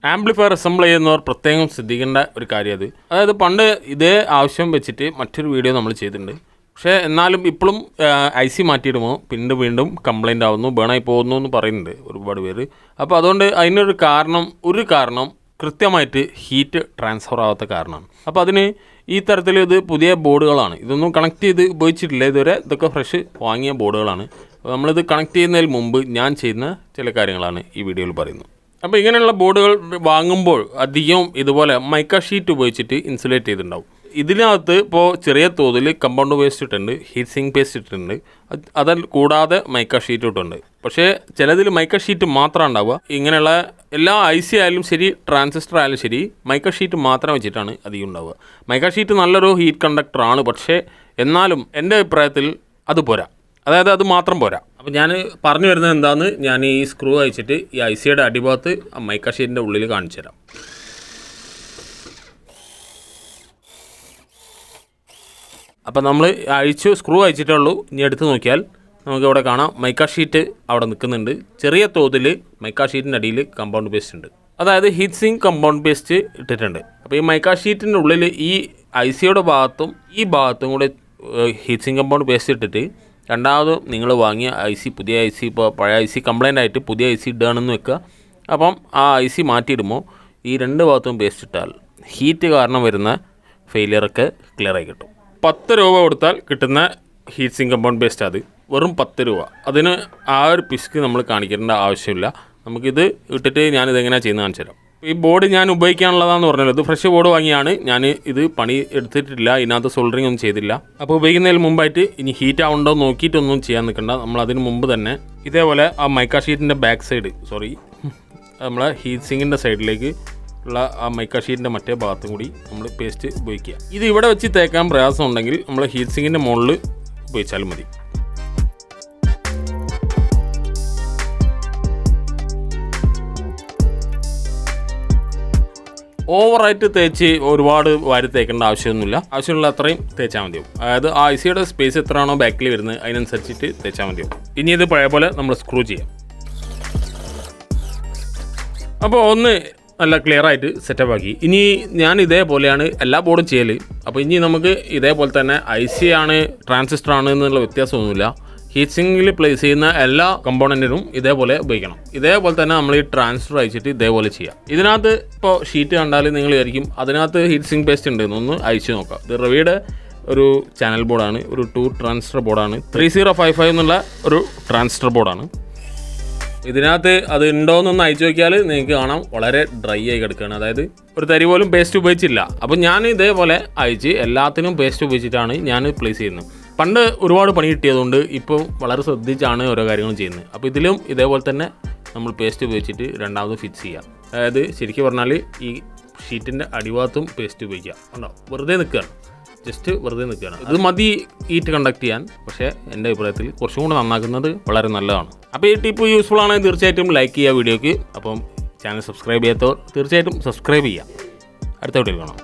Amplifier assemble ചെയ്യുന്നവർ പ്രത്യേകം ശ്രദ്ധിക്കേണ്ട ഒരു കാര്യം അത്. അതായത് പണ്ട് ഇതേ ആവശ്യം വെച്ചിട്ട് മറ്റൊരു വീഡിയോ നമ്മൾ ചെയ്തിട്ടുണ്ട്. പക്ഷേ എന്നാലും ഇപ്പോഴും IC മാറ്റിയിടുമ്പോൾ വീണ്ടും കംപ്ലൈൻ്റ് ആവുന്നു, ബേണായി പോകുന്നു എന്ന് പറയുന്നുണ്ട് ഒരുപാട് പേര്. അപ്പോൾ അതുകൊണ്ട് അതിനൊരു കാരണം കൃത്യമായിട്ട് ഹീറ്റ് ട്രാൻസ്ഫർ ആവാത്ത കാരണമാണ്. അപ്പോൾ അതിന് ഈ തരത്തിൽ ഇത് പുതിയ ബോർഡുകളാണ്, ഇതൊന്നും കണക്ട് ചെയ്ത് ഉപയോഗിച്ചിട്ടില്ല ഇതുവരെ, ഇതൊക്കെ ഫ്രഷ് വാങ്ങിയ ബോർഡുകളാണ്. അപ്പോൾ നമ്മളിത് കണക്ട് ചെയ്യുന്നതിന് മുമ്പ് ഞാൻ ചെയ്യുന്ന ചില കാര്യങ്ങളാണ് ഈ വീഡിയോയിൽ പറയുന്നത്. അപ്പോൾ ഇങ്ങനെയുള്ള ബോർഡുകൾ വാങ്ങുമ്പോൾ അധികം ഇതുപോലെ മൈക്ക ഷീറ്റ് ഉപയോഗിച്ചിട്ട് ഇൻസുലേറ്റ് ചെയ്തിട്ടുണ്ടാവും. ഇതിനകത്ത് ഇപ്പോൾ ചെറിയ തോതിൽ കമ്പൗണ്ട് പേസ്റ്റ് ഇട്ടുണ്ട്, ഹീറ്റ് സിങ്ക് പേസ്റ്റ് ഇട്ടിട്ടുണ്ട്, അത് കൂടാതെ മൈക്ക ഷീറ്റ് ഇട്ടുണ്ട്. പക്ഷേ ചിലതിൽ മൈക്ക ഷീറ്റ് മാത്രം ഉണ്ടാവുക. ഇങ്ങനെയുള്ള എല്ലാ IC ആയാലും ശരി, ട്രാൻസിസ്റ്റർ ആയാലും ശരി, മൈക്ക ഷീറ്റ് മാത്രം വെച്ചിട്ടാണ് അധികം ഉണ്ടാവുക. മൈക്ക ഷീറ്റ് നല്ലൊരു ഹീറ്റ് കണ്ടക്ടറാണ്, പക്ഷേ എന്നാലും എൻ്റെ അഭിപ്രായത്തിൽ അത് പോരാ, അതായത് അത് മാത്രം പോരാ. അപ്പോൾ ഞാൻ പറഞ്ഞു വരുന്നത് എന്താണെന്ന് ഞാൻ ഈ സ്ക്രൂ അയച്ചിട്ട് ഈ ICയുടെ അടിഭാഗത്ത് മൈക്ക ഷീറ്റിൻ്റെ ഉള്ളിൽ കാണിച്ചു തരാം. അപ്പോൾ നമ്മൾ സ്ക്രൂ അയച്ചിട്ടേ ഉള്ളൂ. ഇനി എടുത്ത് നോക്കിയാൽ നമുക്കിവിടെ കാണാം മൈക്ക ഷീറ്റ് അവിടെ നിൽക്കുന്നുണ്ട്. ചെറിയ തോതിൽ മൈക്ക ഷീറ്റിൻ്റെ അടിയിൽ കമ്പൗണ്ട് പേസ്റ്റ് ഉണ്ട്, അതായത് ഹീറ്റ് സിങ്ക് കമ്പൗണ്ട് പേസ്റ്റ് ഇട്ടിട്ടുണ്ട്. അപ്പോൾ ഈ മൈക്ക ഷീറ്റിൻ്റെ ഉള്ളിൽ ഈ ICയുടെ ഭാഗത്തും ഈ ഭാഗത്തും കൂടെ ഹീറ്റ് സിങ്ക് കമ്പൗണ്ട് പേസ്റ്റ് ഇട്ടിട്ട് രണ്ടാമത് നിങ്ങൾ വാങ്ങിയ പുതിയ IC ഇപ്പോൾ പഴയ IC കംപ്ലൈൻ്റ് ആയിട്ട് പുതിയ IC ഇടുകയാണെന്ന് വെക്കുക. അപ്പം ആ IC മാറ്റിയിടുമ്പോൾ ഈ രണ്ട് ഭാഗത്തും പേസ്റ്റ് ഇട്ടാൽ ഹീറ്റ് കാരണം വരുന്ന ഫെയിലിയറൊക്കെ ക്ലിയറായി കിട്ടും. 10 രൂപ കൊടുത്താൽ കിട്ടുന്ന ഹീറ്റ് സിങ്ക് കമ്പൗണ്ട് പേസ്റ്റ്, അത് വെറും 10 രൂപ. അതിന് ആ ഒരു പിസ്ക് നമ്മൾ കാണിക്കേണ്ട ആവശ്യമില്ല. നമുക്കിത് ഇട്ടിട്ട് ഞാനിതെങ്ങനെയാണ് ചെയ്യുന്നത് കാണിച്ചു തരാം. ഈ ബോർഡ് ഞാൻ ഉപയോഗിക്കാനുള്ളതാണെന്ന് പറഞ്ഞല്ലോ, ഇത് ഫ്രഷ് ബോർഡ് വാങ്ങിയാണ്. ഞാൻ ഇത് പണി എടുത്തിട്ടില്ല, ഇതിനകത്ത് സോൾഡറിങ് ഒന്നും ചെയ്തില്ല. അപ്പോൾ ഉപയോഗിക്കുന്നതിന് മുമ്പായിട്ട് ഇനി ഹീറ്റ് ആവുണ്ടോ നോക്കിയിട്ടൊന്നും ചെയ്യാൻ നിൽക്കണ്ട. നമ്മൾ അതിന് മുമ്പ് തന്നെ ഇതേപോലെ ആ മൈക്ക ഷീറ്റിൻ്റെ ബാക്ക് സൈഡ്, നമ്മളെ ഹീറ്റ് സിങ്കിൻ്റെ സൈഡിലേക്ക് ഉള്ള ആ മൈക്ക ഷീറ്റിൻ്റെ മറ്റേ ഭാഗത്തും കൂടി നമ്മൾ പേസ്റ്റ് ഉപയോഗിക്കുക. ഇത് ഇവിടെ വെച്ച് തേക്കാൻ പ്രയാസം ഉണ്ടെങ്കിൽ നമ്മൾ ഹീറ്റ് സിങ്കിൻ്റെ മുകളിൽ ഉപയോഗിച്ചാലും മതി. ഓവറായിട്ട് തേച്ച് ഒരുപാട് വാരി തേക്കേണ്ട ആവശ്യമൊന്നുമില്ല, ആവശ്യമുള്ള അത്രയും തേച്ചാൽ മതിയാവും. അതായത് ആ ICയുടെ സ്പേസ് എത്രയാണോ ബാക്കിൽ വരുന്നത് അതിനനുസരിച്ചിട്ട് തേച്ചാൽ മതിയാവും. ഇനി ഇത് പഴയ പോലെ നമ്മൾ സ്ക്രൂ ചെയ്യാം. അപ്പോൾ ഒന്ന് നല്ല ക്ലിയറായിട്ട് സെറ്റപ്പ് ആക്കി. ഇനി ഞാൻ ഇതേപോലെയാണ് എല്ലാ ബോർഡും ചെയ്യൽ. അപ്പോൾ ഇനി നമുക്ക് ഇതേപോലെ തന്നെ IC ആണ് ട്രാൻസിസ്റ്റർ ആണ് എന്നുള്ള വ്യത്യാസമൊന്നുമില്ല. ഹീറ്റ് സിങ്കിൽ പ്ലേസ് ചെയ്യുന്ന എല്ലാ കമ്പോണൻറ്റിനും ഇതേപോലെ ഉപയോഗിക്കണം. ഇതേപോലെ തന്നെ നമ്മൾ ഈ ട്രാൻസിസ്റ്റർ അയച്ചിട്ട് ഇതേപോലെ ചെയ്യാം. ഇതിനകത്ത് ഇപ്പോൾ ഷീറ്റ് കണ്ടാൽ നിങ്ങൾ വിചാരിക്കും അതിനകത്ത് ഹീറ്റ് സിങ്ക് പേസ്റ്റ് ഉണ്ട് എന്നൊന്ന് അയച്ചു നോക്കാം. ഇത് റവിയുടെ ഒരു ചാനൽ ബോർഡാണ്, ഒരു 2 ട്രാൻസിസ്റ്റർ ബോർഡാണ്, 3055 എന്നുള്ള ഒരു ട്രാൻസിസ്റ്റർ ബോർഡാണ്. ഇതിനകത്ത് അത് ഉണ്ടോയെന്നൊന്ന് അയച്ചു നോക്കിയാൽ നിങ്ങൾക്ക് കാണാം വളരെ ഡ്രൈ ആയി കിടക്കുകയാണ്, അതായത് ഒരു തരി പോലും പേസ്റ്റ് ഉപയോഗിച്ചില്ല. അപ്പോൾ ഞാൻ ഇതേപോലെ അയച്ച് എല്ലാത്തിനും പേസ്റ്റ് ഉപയോഗിച്ചിട്ടാണ് ഞാൻ പ്ലേസ് ചെയ്യുന്നത്. പണ്ട് ഒരുപാട് പണി കിട്ടിയതുകൊണ്ട് ഇപ്പോൾ വളരെ ശ്രദ്ധിച്ചാണ് ഓരോ കാര്യങ്ങളും ചെയ്യുന്നത്. അപ്പോൾ ഇതിലും ഇതേപോലെ തന്നെ നമ്മൾ പേസ്റ്റ് ഉപയോഗിച്ചിട്ട് രണ്ടാമത് ഫിക്സ് ചെയ്യുക. അതായത് ശരിക്കും പറഞ്ഞാൽ ഈ ഷീറ്റിൻ്റെ അടിഭാഗത്തും പേസ്റ്റ് ഉപയോഗിക്കുക. ഉണ്ടോ, വെറുതെ നിൽക്കുകയാണ്, ജസ്റ്റ് വെറുതെ നിൽക്കുകയാണ്. ഇത് മതി ഹീറ്റ് കണ്ടക്ട് ചെയ്യാൻ. പക്ഷേ എൻ്റെ അഭിപ്രായത്തിൽ കുറച്ചും കൂടെ നന്നാക്കുന്നത് വളരെ നല്ലതാണ്. അപ്പോൾ ഈ ടിപ്പ് യൂസ്ഫുൾ ആണെങ്കിൽ തീർച്ചയായിട്ടും ലൈക്ക് ചെയ്യുക വീഡിയോയ്ക്ക്. അപ്പം ചാനൽ സബ്സ്ക്രൈബ് ചെയ്യാത്തവർ തീർച്ചയായിട്ടും സബ്സ്ക്രൈബ് ചെയ്യുക. അടുത്ത വീഡിയോയിൽ കാണാം.